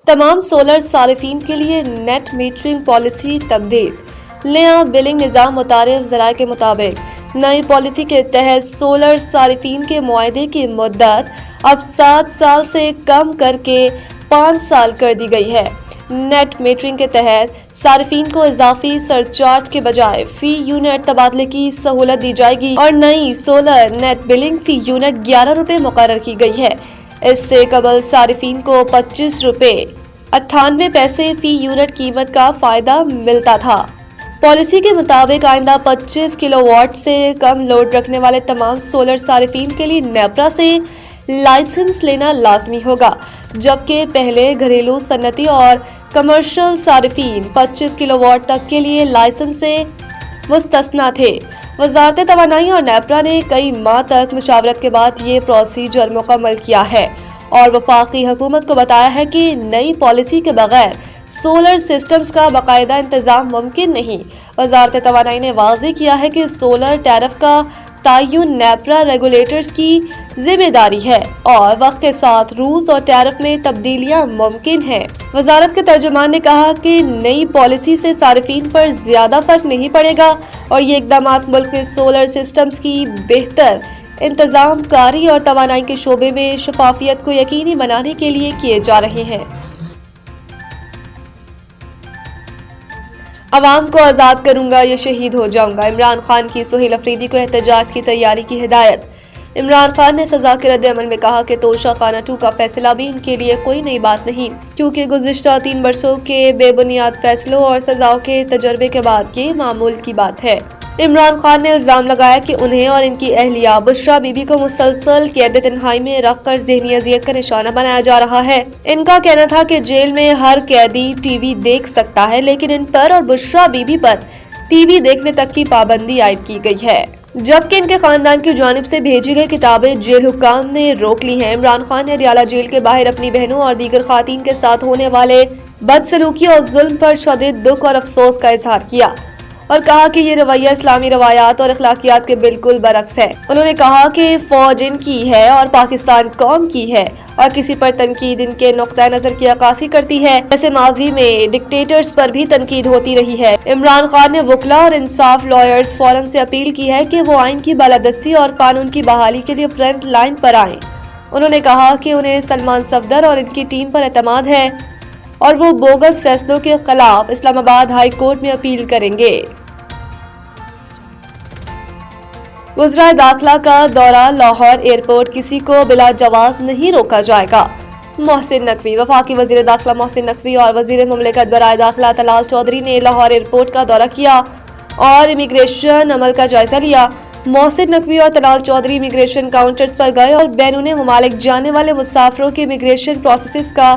तमाम सोलर सारिफीन के लिए नेट मीटरिंग पॉलिसी तब्दील। नया बिलिंग निज़ाम मुतारिफ ज़राए के मुताबिक नई पॉलिसी के तहत सोलर सारिफीन के मुआहदे की मुद्दत अब 7 साल से कम करके 5 साल कर दी गई है। नेट मीटरिंग के तहत सारिफीन को इजाफी सरचार्ज के बजाय फी यूनिट तबादले की सहूलत दी जाएगी और नई सोलर नेट बिलिंग फी यूनिट 11 रुपये मुकर्रर की गई है। इससे कबल सारिफीन को 25 रुपये 98 पैसे फी यूनिट कीमत का फायदा मिलता था। पॉलिसी के मुताबिक आइंदा 25 किलोवाट से कम लोड रखने वाले तमाम सोलर सारिफीन के लिए नेपरा से लाइसेंस लेना लाजमी होगा, जबकि पहले घरेलू, सन्नती और कमर्शियल सारिफीन 25 किलोवाट तक के लिए लाइसेंस से मुस्तस्ना थे। वजारत तवानाई और नेपरा ने कई माह तक मुशावरत के बाद ये प्रोसीजर मुकम्मल किया है और वफाकी हुकूमत को बताया है कि नई पॉलिसी के बगैर सोलर सिस्टम्स का बाकायदा इंतजाम मुमकिन नहीं। वजारत तवानाई ने वाज़ेह किया है कि सोलर टैरिफ का तयन नेपरा रेगुलेटर्स की जिम्मेदारी है और वक्त के साथ रूल्स और टैरिफ में तब्दीलियां मुमकिन हैं। वजारत के तर्जुमान ने कहा कि नई पॉलिसी से सारिफीन पर ज्यादा फर्क नहीं पड़ेगा और ये इक़दामात मुल्क में सोलर सिस्टम्स की बेहतर इंतजाम कारी और तवानाई के शोबे में शफाफियत को यकीनी बनाने के लिए किए जा रहे हैं। अवाम को आज़ाद करूंगा या शहीद हो जाऊंगा, इमरान खान की सुहेल अफरीदी को एहतजाज की तैयारी की हिदायत। इमरान खान ने सजा के रद्द अमल में कहा कि तोशा खाना 2 का फैसला भी इनके लिए कोई नई बात नहीं, क्योंकि गुज़िश्ता 3 बरसों के बेबुनियाद फैसलों और सजाओं के तजर्बे के बाद ये मामूल की बात है। इमरान खान ने इल्जाम लगाया कि उन्हें और इनकी अहलिया बुशरा बीबी को मुसलसल कैद तन्हाई में रखकर ज़हनी अज़ियत का निशाना बनाया जा रहा है। इनका कहना था कि जेल में हर कैदी टीवी देख सकता है, लेकिन इन पर और बुशरा बीबी पर टीवी देखने तक की पाबंदी आयद की गई है, जबकि इनके खानदान की जानिब से भेजी गई किताबें जेल हुक्काम ने रोक ली हैं। इमरान खान ने अडियाला जेल के बाहर अपनी बहनों और दीगर खातीन के साथ होने वाले बदसलूकी और जुल्म पर शदीद दुख और अफसोस का इजहार किया और कहा कि ये रवैया इस्लामी रवायात और अखलाकियात के बिल्कुल बरक्स है। उन्होंने कहा कि फौज इनकी है और पाकिस्तान कौम की है और किसी पर तनकीद इनके नुक्ता नजर की अक्कासी करती है, जैसे माजी में डिक्टेटर्स पर भी तनकीद होती रही है। इमरान खान ने वकला और इंसाफ लॉयर्स फोरम से अपील की है कि वो आइन की बालादस्ती और कानून की बहाली के लिए फ्रंट लाइन पर आएं। उन्होंने कहा कि उन्हें सलमान सफदर और इनकी टीम पर एतमाद है और वो बोगस फैसलों के खिलाफ इस्लामाबाद हाई कोर्ट में अपील करेंगे। वज़राए दाखिला का दौरा लाहौर एयरपोर्ट, किसी को बिला जवाज नहीं रोका जाएगा। मोहसिन नकवी। वफाकी वज़ीर दाखिला मोहसिन नकवी और वज़ीर मुमलिकत बराए दाखिला तलाल चौधरी ने लाहौर एयरपोर्ट का दौरा किया और इमिग्रेशन अमल का जायजा लिया। मोहसिन नकवी और तलाल चौधरी इमिग्रेशन काउंटर्स पर गए और बैरून ममालिक जाने वाले मुसाफिरों के इमिग्रेशन प्रोसेस का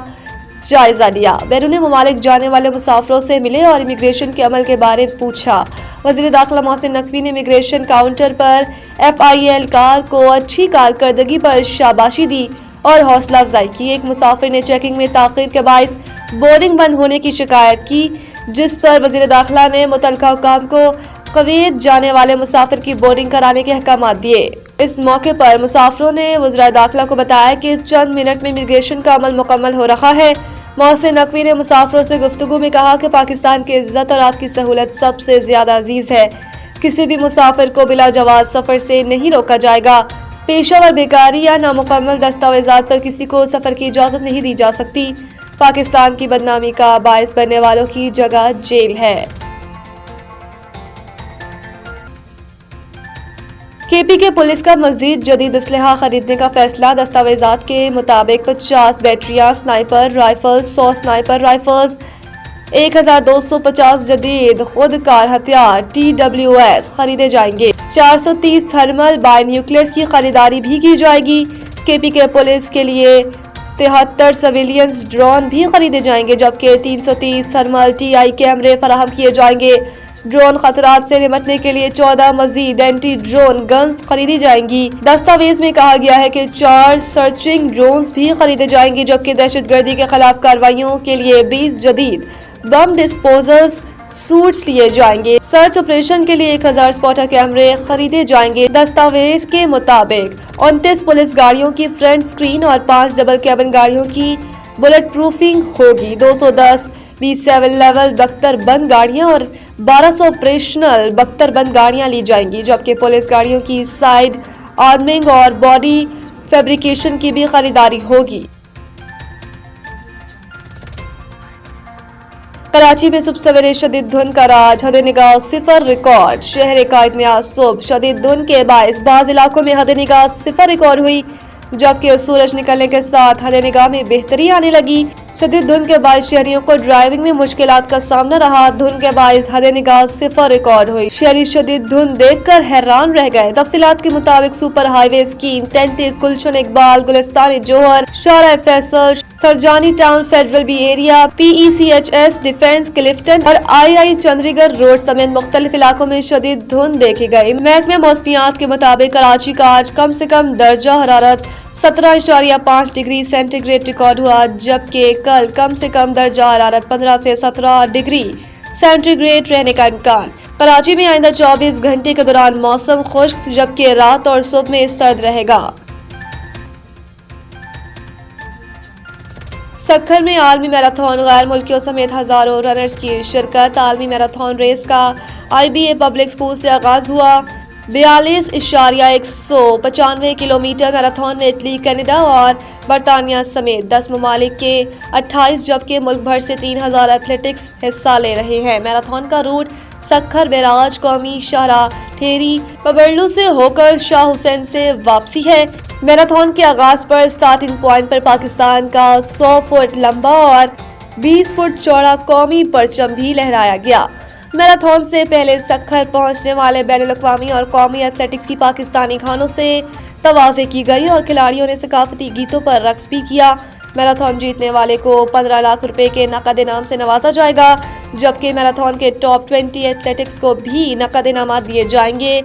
जायजा लिया। बैरून ममालिक जाने वाले मुसाफिरों से मिले और इमिग्रेशन के अमल के बारे में पूछा। वज़ीर दाखिला मोहसिन नकवी ने इमिग्रेशन काउंटर पर FIL कार को अच्छी कारकर्दगी पर शाबाशी दी और हौसला अफजाई की। एक मुसाफिर ने चेकिंग में ताख़ीर के बाइस बोर्डिंग बंद होने की शिकायत की, जिस पर वज़ीर दाखिला ने मुतल्लिका हुकाम को कुवैत जाने वाले मुसाफिर की बोर्डिंग कराने के अहकामात दिए। इस मौके पर मुसाफिरों ने वज़ीर दाखिला को बताया कि चंद मिनट में इमिग्रेशन का अमल मुकम्मल हो रहा है। मोहसिन नकवी ने मुसाफिरों से गुफ्तगू में कहा कि पाकिस्तान की इज्जत और आपकी सहूलत सबसे ज्यादा अजीज है। किसी भी मुसाफिर को बिला जवाज सफर से नहीं रोका जाएगा। पेशावर बेकारी या नामुकम्मल दस्तावेजात पर किसी को सफर की इजाजत नहीं दी जा सकती। पाकिस्तान की बदनामी का बायस बनने वालों की जगह जेल है। KP के पुलिस का मजीद जदीद असलहा खरीदने का फैसला। दस्तावेजात के मुताबिक 50 बैटरियां स्नाइपर राइफल्स, 100 स्नाइपर राइफल्स, 1250 जदीद खुद कार हथियार TWS खरीदे जाएंगे। 430 थर्मल बायन्यूक्लियर्स की खरीदारी भी की जाएगी। KP के पुलिस के लिए 73 सिविलियंस ड्रोन भी खरीदे जाएंगे, जबकि 330 थर्मल TI कैमरे फराहम किए जाएंगे। ड्रोन खतरात से निपटने के लिए 14 मजीद एंटी ड्रोन गन्स खरीदी जाएंगी। दस्तावेज में कहा गया है कि 4 सर्चिंग ड्रोन्स भी खरीदे जाएंगे, जबकि दहशतगर्दी के खिलाफ कार्रवाइयों के लिए 20 जदीद बम डिस्पोजल्स सूट्स लिए जाएंगे। सर्च ऑपरेशन के लिए 1000 स्पॉटर कैमरे खरीदे जाएंगे। दस्तावेज के मुताबिक 29 पुलिस गाड़ियों की फ्रंट स्क्रीन और 5 डबल कैबिन गाड़ियों की बुलेट प्रूफिंग होगी। 210 B7 लेवल बख्तर बंद गाड़ियां और 1200 ऑपरेशनल बख्तर बंद गाड़ियां ली जाएंगी, जबकि पुलिस गाड़ियों की साइड आर्मिंग और बॉडी फैब्रिकेशन की भी खरीदारी होगी। कराची में सुबह सवेरे शदीद धुंध का राज, हद निगाह सिफर रिकॉर्ड। शहर का इत्मीनान सुबह शदीद धुंध के बायस बाज़ इलाकों में हद निगाह सिफर रिकॉर्ड हुई, जबकि सूरज निकलने के साथ हद निगाह में बेहतरी आने लगी। शदीद धुंध के बायस शहरियों को ड्राइविंग में मुश्किलात का सामना रहा। धुंध के बायस हद निगाह सिफर रिकॉर्ड हुई। शहरी शदीद धुंध देखकर हैरान रह गए। तफसीलात के मुताबिक super highway scheme 33 Gulshan Iqbal, Gulistan e Jauhar, Shahrah Faisal, Surjani town, federal B area, PECHS, defence, Clifton और II चंद्रीगढ़ रोड समेत मुख्तलिफ इलाकों में शदीद धुंध देखी गई। महकमे मौसमियात के मुताबिक कराची का आज कम से कम दर्जा हरारत 17.5 डिग्री सेंटीग्रेड रिकॉर्ड हुआ, जबकि कल कम से कम दर्जा हरारत 15 से 17 डिग्री सेंटीग्रेड रहने का इम्कान। कराची में आइंदा 24 घंटे के दौरान मौसम खुश्क, जबकि रात और सुबह में सर्द रहेगा। सक्खर में आलमी मैराथन, गैर मुल्कियों समेत हजारों रनर्स की शिरकत। आलमी मैराथन रेस का IBA पब्लिक स्कूल से आगाज हुआ। 42.195 किलोमीटर मैराथन में इटली, कनाडा और बरतानिया समेत 10 ममालिक के 28 जबकि मुल्क भर से 3000 एथलेटिक्स हिस्सा ले रहे हैं। मैराथन का रूट सक्खर, बैराज, कौमी शाहरा, ठेरी, पबरलू से होकर शाह हुसैन से वापसी है। मैराथन के आगाज पर स्टार्टिंग पॉइंट पर पाकिस्तान का 100 फुट लंबा और 20 फुट चौड़ा कौमी परचम भी लहराया गया। मैराथन से पहले सक्खर पहुंचने वाले बैनुल-अक़वामी और कौमी एथलेटिक्स की पाकिस्तानी खानों से तवाज़े की गई और खिलाड़ियों ने सकाफती गीतों पर रक्स भी किया। मैराथन जीतने वाले को 15 लाख रुपए के नकद इनाम से नवाजा जाएगा, जबकि मैराथन के टॉप 20 एथलेटिक्स को भी नकद इनामात दिए जाएंगे।